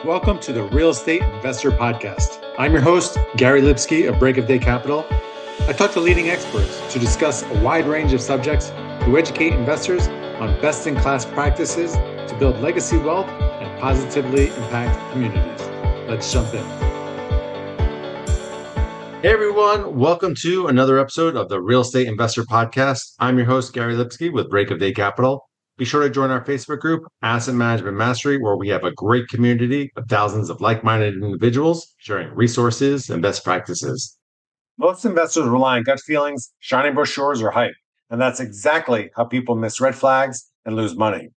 Welcome to the Real Estate Investor Podcast. I'm your host, Gary Lipsky of Break of Day Capital. I talk to leading experts to discuss a wide range of subjects to educate investors on best-in-class practices to build legacy wealth and positively impact communities. Let's jump in. Hey everyone, welcome to another episode of the Real Estate Investor Podcast. I'm your host, Gary Lipsky with Break of Day Capital. Be sure to join our Facebook group, Asset Management Mastery, where we have a great community of thousands of like-minded individuals sharing resources and best practices. Most investors rely on gut feelings, shiny brochures, or hype, and that's exactly how people miss red flags and lose money.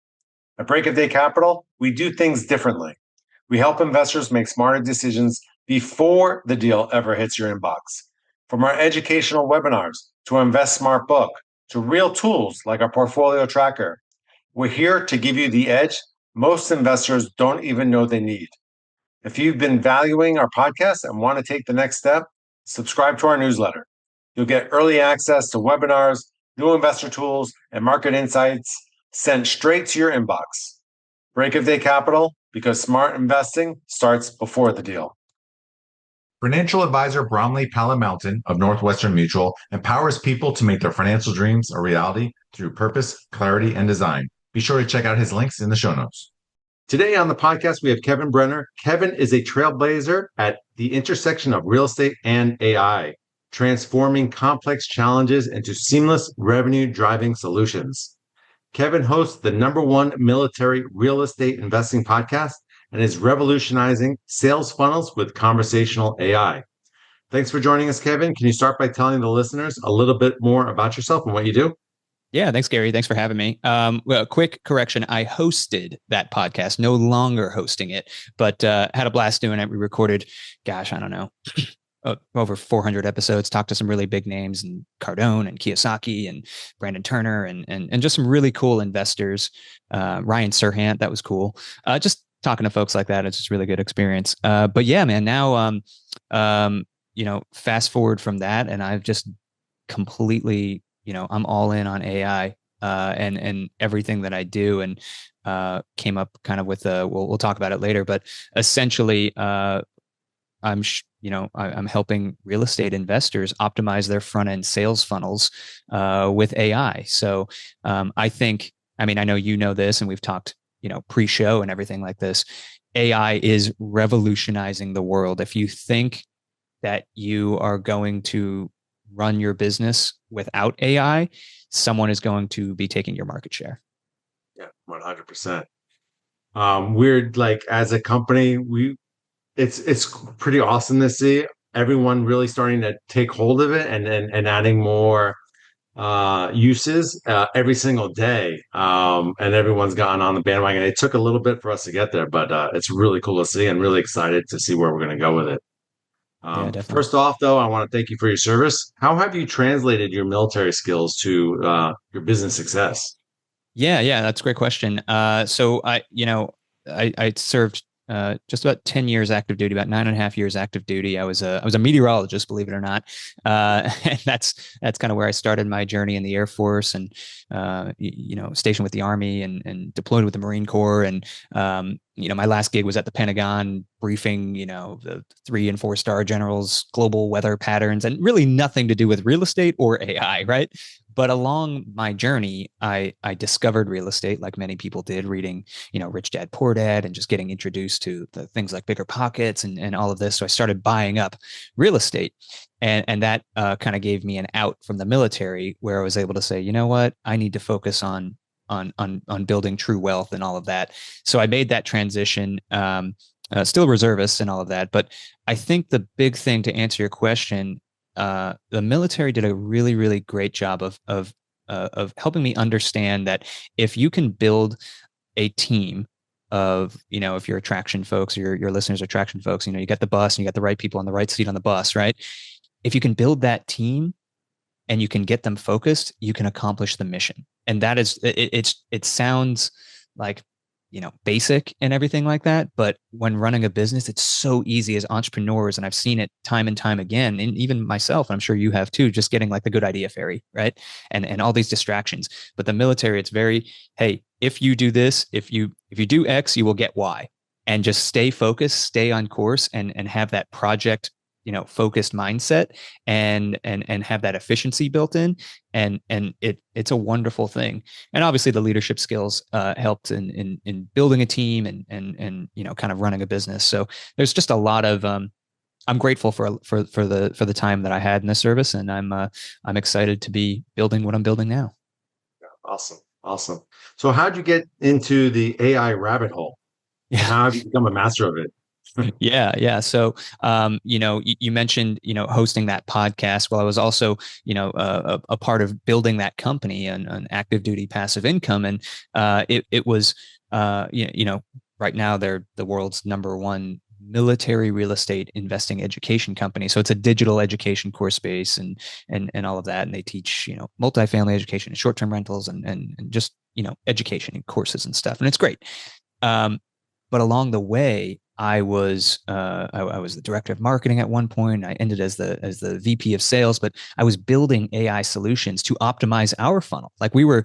At Break of Day Capital, we do things differently. We help investors make smarter decisions before the deal ever hits your inbox. From our educational webinars to our Invest Smart book to real tools like our portfolio tracker, we're here to give you the edge most investors don't even know they need. If you've been valuing our podcast and want to take the next step, subscribe to our newsletter. You'll get early access to webinars, new investor tools, and market insights sent straight to your inbox. Break of Day Capital, because smart investing starts before the deal. Financial advisor Bromley Palamountain of Northwestern Mutual empowers people to make their financial dreams a reality through purpose, clarity, and design. Be sure to check out his links in the show notes. Today on the podcast, we have Kevin Brenner. Kevin is a trailblazer at the intersection of real estate and AI, transforming complex challenges into seamless revenue-driving solutions. Kevin hosts the #1 military real estate investing podcast and is revolutionizing sales funnels with conversational AI. Thanks for joining us, Kevin. Can you start by telling the listeners a little bit more about yourself and what you do? Yeah, thanks, Gary. Thanks for having me. Well, quick correction. I hosted that podcast, no longer hosting it, but had a blast doing it. We recorded, I don't know, over 400 episodes, talked to some really big names and Cardone and Kiyosaki and Brandon Turner and just some really cool investors. Ryan Serhant, that was cool. Just talking to folks like that. It's just a really good experience. But yeah, man, now, fast forward from that and I've just completely, I'm all in on AI and everything that I do, and came up kind of with we'll talk about it later, but essentially I'm helping real estate investors optimize their front end sales funnels with AI. So I know you know this, and we've talked pre-show and everything like this. AI is revolutionizing the world. If you think that you are going to run your business without AI, someone is going to be taking your market share. Yeah, 100%. We're like, as a company, it's pretty awesome to see everyone really starting to take hold of it and adding more uses every single day. And everyone's gotten on the bandwagon. It took a little bit for us to get there, but it's really cool to see and really excited to see where we're going to go with it. First off, though, I want to thank you for your service. How have you translated your military skills to your business success? Yeah, that's a great question. So I served just about 10 years active duty, about 9.5 years active duty. I was a meteorologist, believe it or not. And that's kind of where I started my journey in the Air Force, and stationed with the Army and deployed with the Marine Corps. And my last gig was at the Pentagon, briefing the 3- and 4-star generals, global weather patterns, and really nothing to do with real estate or AI, right? But along my journey, I discovered real estate, like many people did, reading, Rich Dad, Poor Dad, and just getting introduced to the things like Bigger Pockets and all of this. So I started buying up real estate, and that kind of gave me an out from the military, where I was able to say, you know what, I need to focus on building true wealth and all of that. So I made that transition. Still reservist and all of that, but I think the big thing, to answer your question, the military did a really, really great job of helping me understand that if you can build a team of, if you're attraction folks, or your listeners are attraction folks, you got the bus and you got the right people on the right seat on the bus, right? If you can build that team and you can get them focused, you can accomplish the mission. And that is, it sounds like, basic and everything like that. But when running a business, it's so easy as entrepreneurs. And I've seen it time and time again. And even myself, and I'm sure you have too, just getting like the good idea fairy, right? And all these distractions. But the military, it's very, hey, if you do this, if you do X, you will get Y. and just stay focused, stay on course, and have that project, focused mindset, and have that efficiency built in. And it's a wonderful thing. And obviously the leadership skills helped in building a team and kind of running a business. So there's just a lot of I'm grateful for the time that I had in the service, and I'm excited to be building what I'm building now. Awesome. Awesome. So how'd you get into the AI rabbit hole? And how have you become a master of it? Yeah. So, you mentioned, hosting that podcast. Well, I was also, a part of building that company and an active duty passive income. And it was, right now they're the world's #1 military real estate investing education company. So it's a digital education course base and all of that. And they teach, multifamily education and short-term rentals and just, education and courses and stuff. And it's great. But along the way, I was the director of marketing at one point. I ended as the VP of sales, but I was building AI solutions to optimize our funnel. Like we were,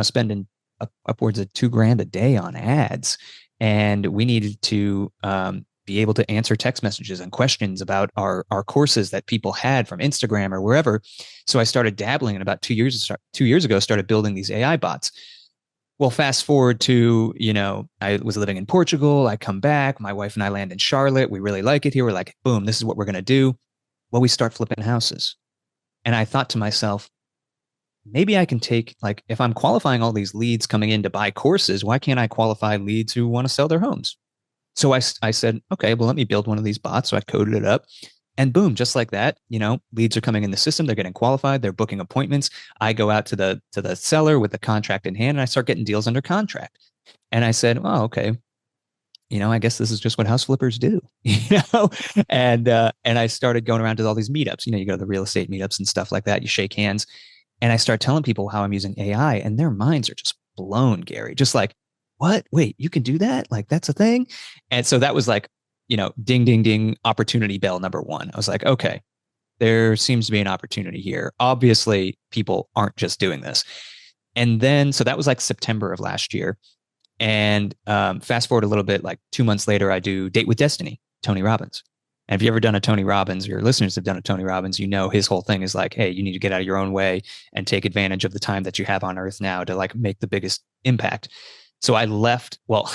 spending upwards of $2,000 a day on ads, and we needed to be able to answer text messages and questions about our courses that people had from Instagram or wherever. So I started dabbling, and about 2 years ago, started building these AI bots. Well, fast forward to, I was living in Portugal. I come back. My wife and I land in Charlotte. We really like it here. We're like, boom, this is what we're going to do. Well, we start flipping houses. And I thought to myself, maybe I can take, like, if I'm qualifying all these leads coming in to buy courses, why can't I qualify leads who want to sell their homes? So I said, okay, well, let me build one of these bots. So I coded it up. And boom, just like that, leads are coming in the system. They're getting qualified. They're booking appointments. I go out to the seller with the contract in hand, and I start getting deals under contract. And I said, oh, okay, I guess this is just what house flippers do, And I started going around to all these meetups. You go to the real estate meetups and stuff like that. You shake hands, and I start telling people how I'm using AI, and their minds are just blown, Gary. Just like, what? Wait, you can do that? Like that's a thing? And so that was like, ding, ding, ding, opportunity bell #1. I was like, okay, there seems to be an opportunity here. Obviously, people aren't just doing this. And then, so that was like September of last year. And fast forward a little bit, like 2 months later, I do Date with Destiny, Tony Robbins. And if you ever done a Tony Robbins, your listeners have done a Tony Robbins, his whole thing is like, hey, you need to get out of your own way and take advantage of the time that you have on earth now to like make the biggest impact. So I left, well,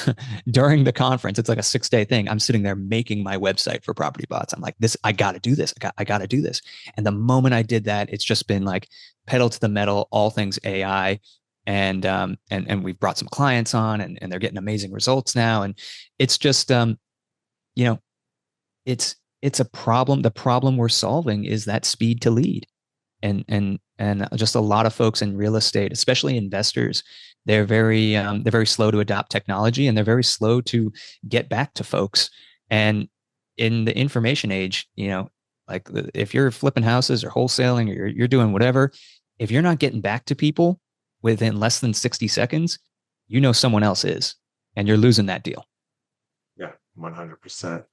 during the conference, it's like a 6-day thing. I'm sitting there making my website for PropertyBots. I'm like, I got to do this. I got to do this. And the moment I did that, it's just been like pedal to the metal, all things AI. And we've brought some clients on, and they're getting amazing results now. And it's just, it's a problem. The problem we're solving is that speed to lead. And just a lot of folks in real estate, especially investors, they're very slow to adopt technology, and they're very slow to get back to folks. And in the information age, like if you're flipping houses or wholesaling or you're doing whatever, if you're not getting back to people within less than 60 seconds, someone else is, and you're losing that deal. Yeah, 100%.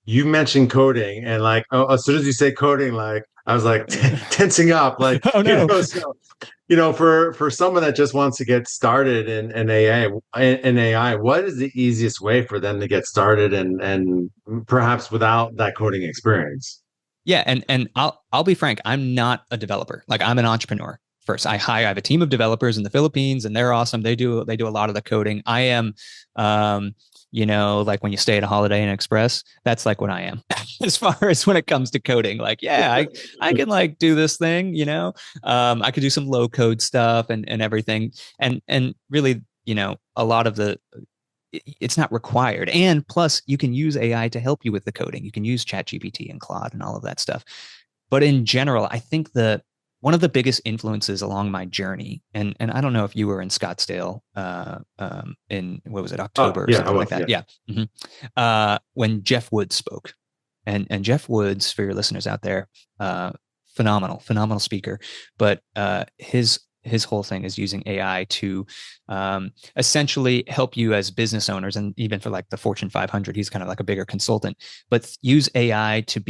You mentioned coding, and like, as soon as you say coding, like I was like tensing up, like, oh no. For someone that just wants to get started in AI, what is the easiest way for them to get started and perhaps without that coding experience? Yeah, and I'll be frank, I'm not a developer. Like I'm an entrepreneur. First, I have a team of developers in the Philippines, and they're awesome. They do a lot of the coding. I am, like when you stay at a Holiday Inn Express, that's like what I am as far as when it comes to coding. Like, yeah, I can like do this thing, I could do some low code stuff and everything. And really, a lot of it's not required. And plus you can use AI to help you with the coding. You can use ChatGPT and Claude and all of that stuff. But in general, I think one of the biggest influences along my journey, and I don't know if you were in Scottsdale in, what was it, October or something like that. Yeah. Mm-hmm. When Jeff Woods spoke, and Jeff Woods, for your listeners out there, phenomenal speaker, but his whole thing is using AI to essentially help you as business owners, and even for like the Fortune 500, he's kind of like a bigger consultant, but use AI to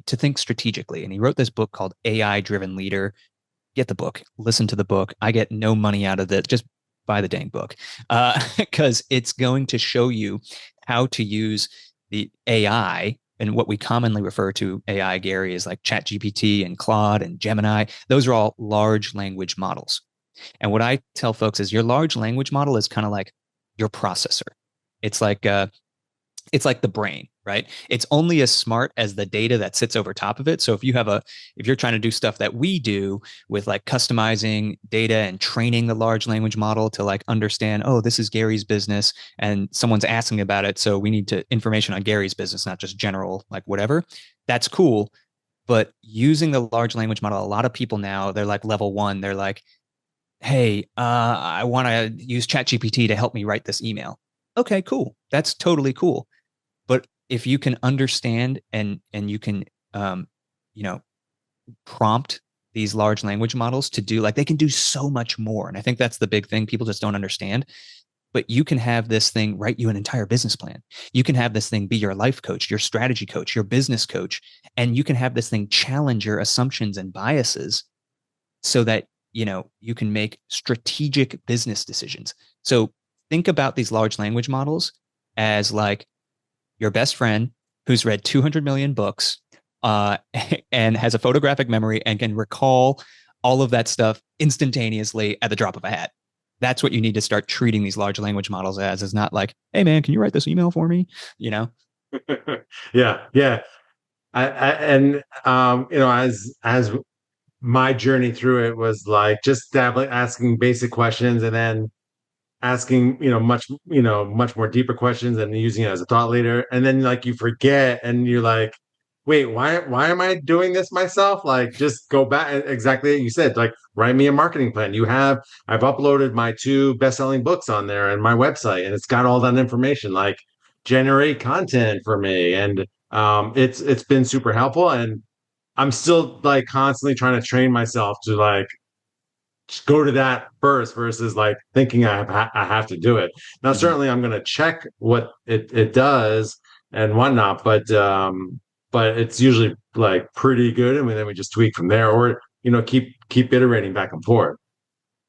think strategically. And he wrote this book called AI Driven Leader. Get the book, listen to the book. I get no money out of it. Just buy the dang book, because it's going to show you how to use the AI. And what we commonly refer to AI, Gary, is like ChatGPT and Claude and Gemini. Those are all large language models. And what I tell folks is your large language model is kind of like your processor. It's like it's like the brain, right? It's only as smart as the data that sits over top of it. So if you're trying to do stuff that we do with like customizing data and training the large language model to like understand, oh, this is Gary's business and someone's asking about it. So we need to information on Gary's business, not just general, like whatever. That's cool. But using the large language model, a lot of people now, they're like level one. They're like, hey, I want to use ChatGPT to help me write this email. Okay, cool. That's totally cool. But if you can understand and you can you know prompt these large language models to do, like, they can do so much more. And I think that's the big thing people just don't understand. But you can have this thing write you an entire business plan. You can have this thing be your life coach, your strategy coach, your business coach, and you can have this thing challenge your assumptions and biases so that you can make strategic business decisions. So think about these large language models as like your best friend who's read 200 million books and has a photographic memory and can recall all of that stuff instantaneously at the drop of a hat. That's what you need to start treating these large language models as. Is not like, hey man, can you write this email for me? Yeah, yeah. And as my journey through it was like just dabbling, asking basic questions, and then asking much more deeper questions, and using it as a thought leader. And then like you forget, and you're like, wait, why am I doing this myself? Like, just go back. Exactly what you said, like, write me a marketing plan. I've uploaded my 2 best-selling books on there and my website, and it's got all that information. Like, generate content for me. And it's been super helpful. And I'm still like constantly trying to train myself to like just go to that first versus like thinking I have to do it. Now, Mm-hmm. certainly I'm going to check what it does and whatnot, but it's usually like pretty good. And then we just tweak from there, or, keep iterating back and forth.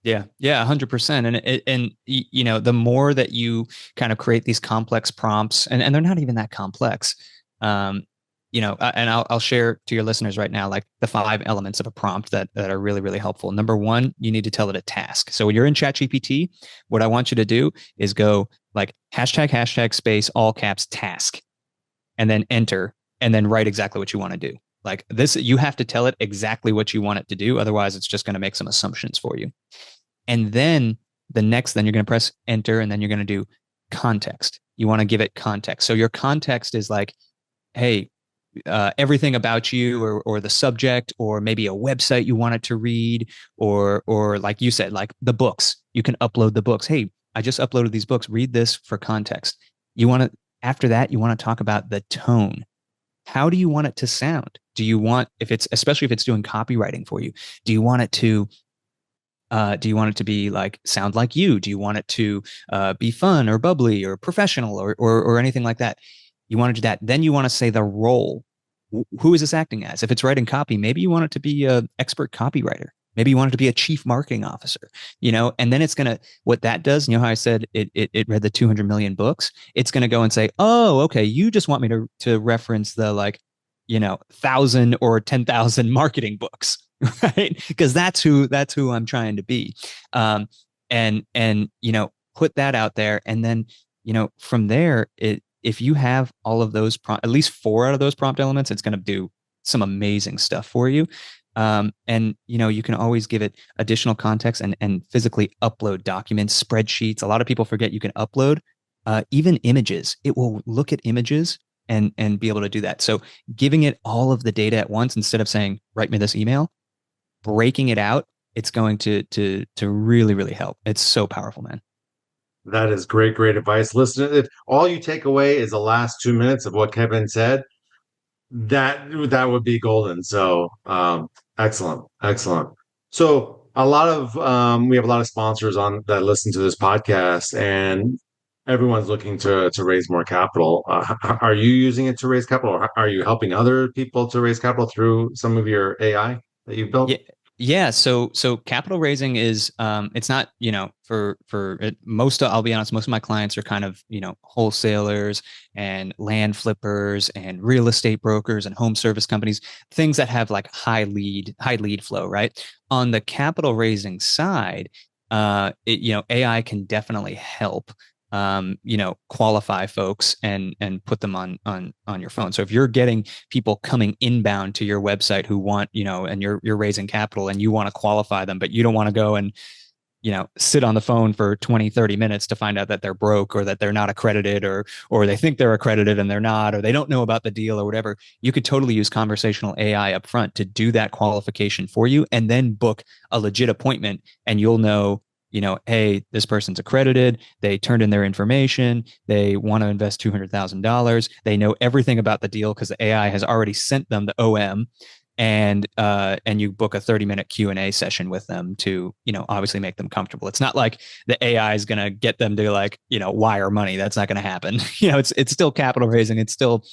Yeah, yeah, 100%. The more that you kind of create these complex prompts, and they're not even that complex, and I'll share to your listeners right now, like the 5 elements of a prompt that are really, really helpful. Number one, you need to tell it a task. So when you're in ChatGPT, what I want you to do is go like hashtag space, all caps, task, and then enter, and then write exactly what you want to do. Like this, you have to tell it exactly what you want it to do. Otherwise, it's just going to make some assumptions for you. And then then you're going to press enter, and then you're going to do context. You want to give it context. So your context is like, hey, everything about you, or the subject, or maybe a website you want it to read, or like you said, like the books. You can upload the books. Hey, I just uploaded these books. Read this for context. After that, you want to talk about the tone. How do you want it to sound? Do you want, especially if it's doing copywriting for you, do you want it to be like sound like you? Do you want it to be fun or bubbly or professional or anything like that? You want to do that. Then you want to say the role. Who is this acting as? If it's writing copy, maybe you want it to be an expert copywriter. Maybe you want it to be a chief marketing officer, and then it's going to, what that does, how I said it read the 200 million books. It's going to go and say, oh, okay, you just want me to reference the 1,000 or 10,000 marketing books, right? Because that's who I'm trying to be. And put that out there. And then, from there, if you have all of those at least 4 out of those prompt elements, it's going to do some amazing stuff for you. And you can always give it additional context and physically upload documents, spreadsheets. A lot of people forget you can upload even images. It will look at images and be able to do that. So giving it all of the data at once, instead of saying, write me this email, breaking it out, it's going to really, really help. It's so powerful, man. That is great advice. Listen, if all you take away is the last 2 minutes of what Kevin said, that would be golden. So excellent. So we have a lot of sponsors on that listen to this podcast, and everyone's looking to raise more capital. Are you using it to raise capital, or are you helping other people to raise capital through some of your AI that you've Yeah, built? Yeah, so capital raising is it's not, for I'll be honest, most of my clients are kind of, wholesalers and land flippers and real estate brokers and home service companies, things that have like high lead flow, right? On the capital raising side, AI can definitely help qualify folks and put them on your phone. So if you're getting people coming inbound to your website who want, and you're raising capital and you want to qualify them, but you don't want to go and, sit on the phone for 20, 30 minutes to find out that they're broke or that they're not accredited or they think they're accredited and they're not, or they don't know about the deal or whatever. You could totally use conversational AI up front to do that qualification for you and then book a legit appointment, and you'll know, hey, this person's accredited. They turned in their information. They want to invest $200,000. They know everything about the deal because the AI has already sent them the OM, and you book a 30-minute Q&A session with them to, obviously make them comfortable. It's not like the AI is going to get them to like, wire money. That's not going to happen. It's still capital raising. It's still,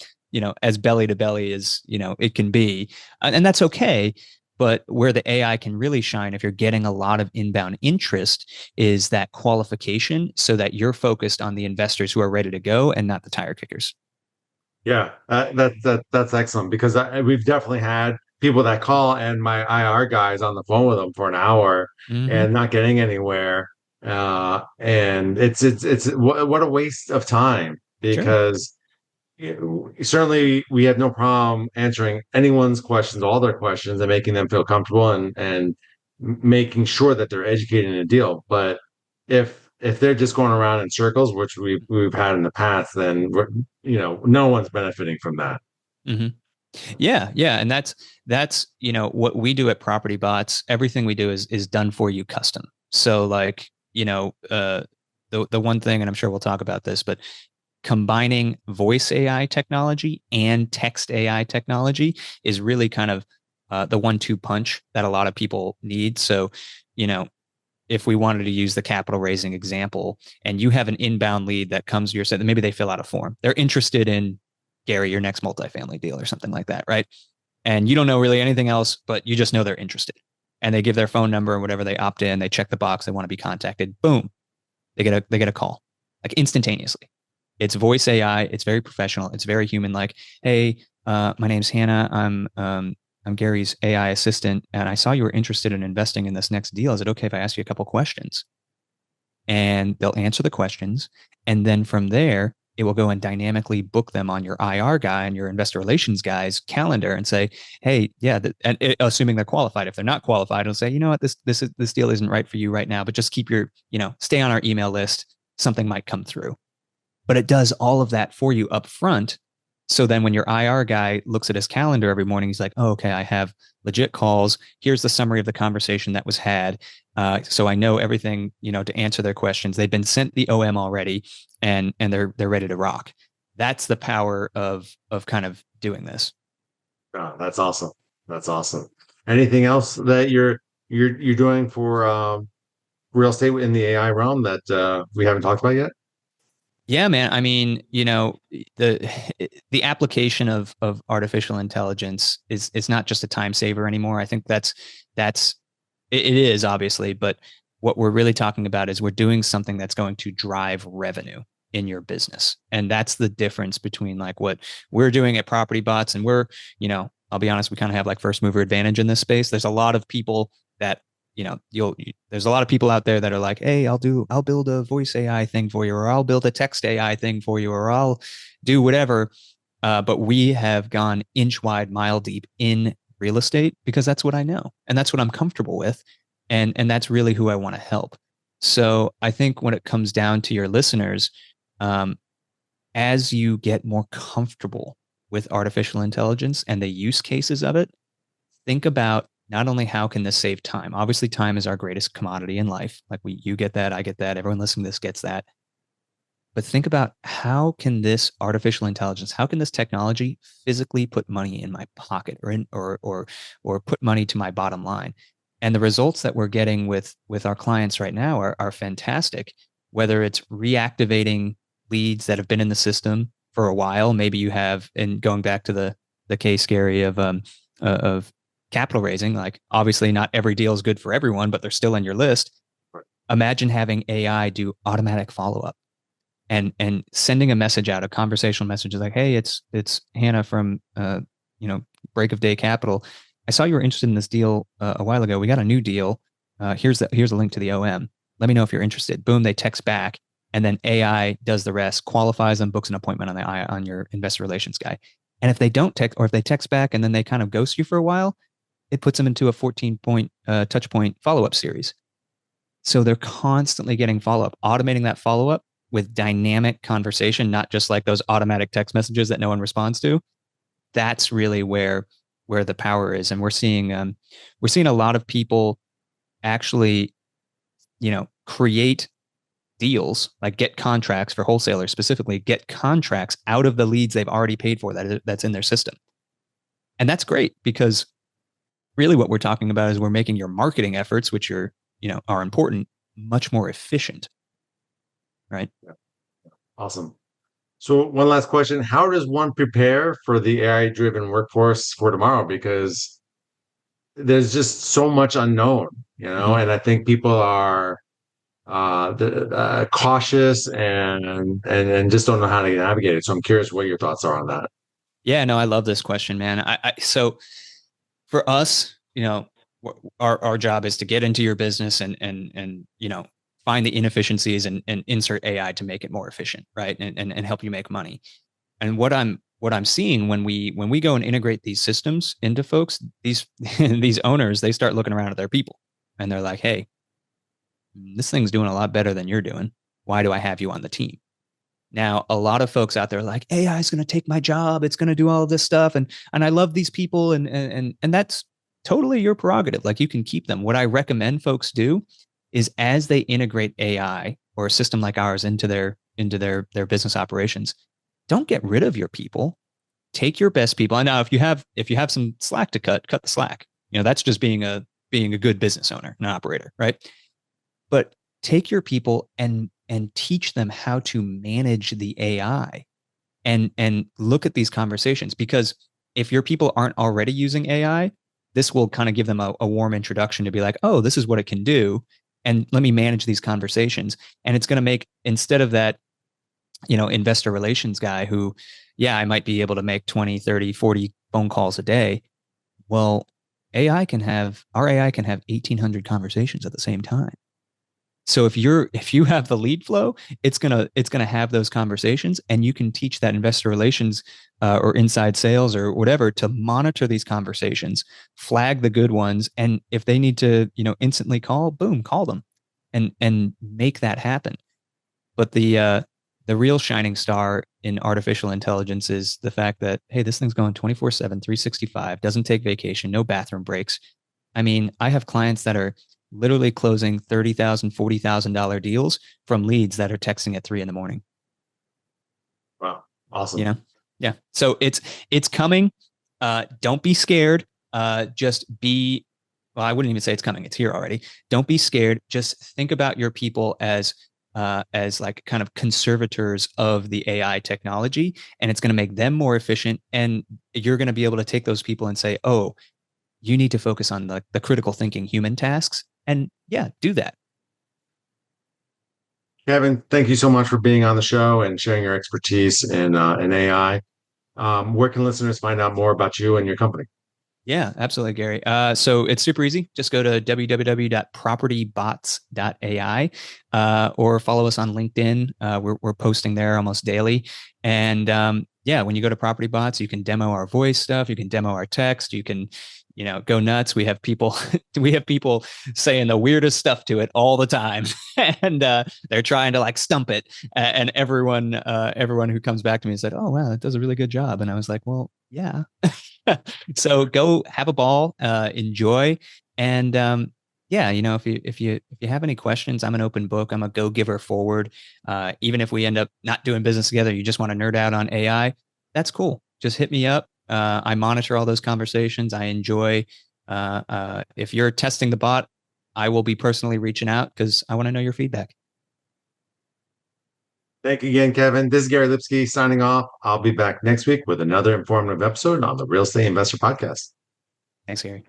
as belly to belly as, it can be. And that's okay. But where the AI can really shine, if you're getting a lot of inbound interest, is that qualification so that you're focused on the investors who are ready to go and not the tire kickers. Yeah, that's excellent because we've definitely had people that call and my IR guys on the phone with them for an hour Mm-hmm. and not getting anywhere. And it's what a waste of time Sure. because certainly we have no problem answering anyone's questions, all their questions, and making them feel comfortable and making sure that they're educated in a deal. But if they're just going around in circles, which we've had in the past, then no one's benefiting from that. Mm-hmm. Yeah, yeah, and that's what we do at Property Bots. Everything we do is done for you custom. So like the one thing, and I'm sure we'll talk about this, but combining voice AI technology and text AI technology is really kind of the 1-2 punch that a lot of people need. So you know if we wanted to use the capital raising example, and you have an inbound lead that comes to your site, maybe they fill out a form. They're interested in Gary, your next multifamily deal or something like that, right? And you don't know really anything else, but you just know they're interested. And they give their phone number or whatever, they opt in, they check the box, they want to be contacted. Boom, they get a call like instantaneously. It's voice AI. It's very professional. It's very human. Like, hey, my name's Hannah. I'm Gary's AI assistant, and I saw you were interested in investing in this next deal. Is it okay if I ask you a couple questions? And they'll answer the questions, and then from there, it will go and dynamically book them on your IR guy and your investor relations guy's calendar and say, "Hey, yeah," assuming they're qualified. If they're not qualified, it'll say, "You know what, this deal isn't right for you right now, but just keep your, stay on our email list. Something might come through." But it does all of that for you up front. So then when your IR guy looks at his calendar every morning, he's like, oh, okay, I have legit calls. Here's the summary of the conversation that was had. So I know everything, to answer their questions. They've been sent the OM already, and they're ready to rock. That's the power of kind of doing this. Oh, that's awesome. That's awesome. Anything else that you're doing for real estate in the AI realm that we haven't talked about yet? Yeah, man. I mean, the application of artificial intelligence is not just a time saver anymore. I think that's it is obviously, but what we're really talking about is we're doing something that's going to drive revenue in your business. And that's the difference between like what we're doing at Property Bots, and I'll be honest, we kind of have like first mover advantage in this space. There's a lot of people that there's a lot of people out there that are like, hey, I'll build a voice AI thing for you, or I'll build a text AI thing for you, or I'll do whatever. But we have gone inch wide, mile deep in real estate because that's what I know and that's what I'm comfortable with. And that's really who I want to help. So I think when it comes down to your listeners, as you get more comfortable with artificial intelligence and the use cases of it, think about not only how can this save time. Obviously, time is our greatest commodity in life. Like you get that, I get that, everyone listening to this gets that. But think about how can this artificial intelligence, how can this technology physically put money in my pocket or put money to my bottom line? And the results that we're getting with our clients right now are fantastic. Whether it's reactivating leads that have been in the system for a while, maybe you have, and going back to the case, Gary, of capital raising, like obviously not every deal is good for everyone, but they're still in your list. Right. Imagine having AI do automatic follow-up and sending a message out, a conversational message like, hey, it's Hannah from Break of Day Capital. I saw you were interested in this deal a while ago. We got a new deal. Here's a link to the OM. Let me know if you're interested. Boom, they text back, and then AI does the rest, qualifies them, books an appointment on your investor relations guy. And if they don't text, or if they text back and then they kind of ghost you for a while, it puts them into a 14-point touch point follow-up series. So they're constantly getting follow-up, automating that follow-up with dynamic conversation, not just like those automatic text messages that no one responds to. That's really where the power is. And we're seeing a lot of people actually, create deals, like get contracts for wholesalers specifically, get contracts out of the leads they've already paid for that's in their system. And that's great, because really what we're talking about is we're making your marketing efforts, which are important, much more efficient. Right. Yeah. Awesome. So one last question. How does one prepare for the AI-driven workforce for tomorrow? Because there's just so much unknown, Mm-hmm. and I think people are cautious and just don't know how to navigate it. So I'm curious what your thoughts are on that. Yeah, no, I love this question, man. So for us, our job is to get into your business and find the inefficiencies and insert AI to make it more efficient, right? And help you make money. And what I'm seeing when we go and integrate these systems into folks, these these owners, they start looking around at their people and they're like, hey, this thing's doing a lot better than you're doing. Why do I have you on the team? Now, a lot of folks out there are like, AI is going to take my job. It's going to do all of this stuff. And I love these people. And that's totally your prerogative. Like, you can keep them. What I recommend folks do is, as they integrate AI or a system like ours into their business operations, don't get rid of your people. Take your best people. And now if you have some slack to cut the slack. That's just being a good business owner, an operator, right? But take your people and teach them how to manage the AI and look at these conversations. Because if your people aren't already using AI, this will kind of give them a warm introduction to be like, oh, this is what it can do. And let me manage these conversations. And it's going to make, instead of that, investor relations guy who, yeah, I might be able to make 20, 30, 40 phone calls a day. Well, our AI can have 1,800 conversations at the same time. So if you have the lead flow, it's gonna have those conversations, and you can teach that investor relations or inside sales or whatever to monitor these conversations, flag the good ones, and if they need to instantly call, boom, call them, and make that happen. But the real shining star in artificial intelligence is the fact that, hey, this thing's going 24/7, 365, doesn't take vacation, no bathroom breaks. I mean, I have clients that are literally closing $30,000, $40,000 deals from leads that are texting at 3 a.m. Wow. Awesome. Yeah. So it's coming. Don't be scared. Just be, well, I wouldn't even say it's coming. It's here already. Don't be scared. Just think about your people as like kind of conservators of the AI technology, and it's going to make them more efficient. And you're going to be able to take those people and say, oh, you need to focus on the critical thinking human tasks. And yeah, do that. Kevin, thank you so much for being on the show and sharing your expertise in AI. Where can listeners find out more about you and your company? Yeah, absolutely, Gary. So it's super easy. Just go to www.propertybots.ai or follow us on LinkedIn. We're posting there almost daily. And yeah, when you go to Property Bots, you can demo our voice stuff. You can demo our text. You can, go nuts. We have people saying the weirdest stuff to it all the time, and they're trying to like stump it. And everyone who comes back to me said, "Oh wow, it does a really good job." And I was like, "Well, yeah." So go have a ball, enjoy, and yeah, if you have any questions, I'm an open book. I'm a go giver forward. Even if we end up not doing business together, you just want to nerd out on AI, that's cool. Just hit me up. I monitor all those conversations. I enjoy. If you're testing the bot, I will be personally reaching out because I want to know your feedback. Thank you again, Kevin. This is Gary Lipsky signing off. I'll be back next week with another informative episode on the Real Estate Investor Podcast. Thanks, Gary.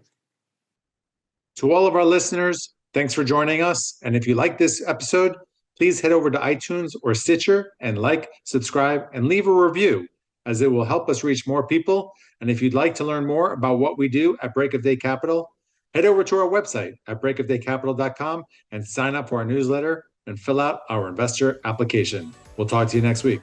To all of our listeners, thanks for joining us. And if you like this episode, please head over to iTunes or Stitcher and like, subscribe, and leave a review, as it will help us reach more people. And if you'd like to learn more about what we do at Break of Day Capital, head over to our website at breakofdaycapital.com and sign up for our newsletter and fill out our investor application. We'll talk to you next week.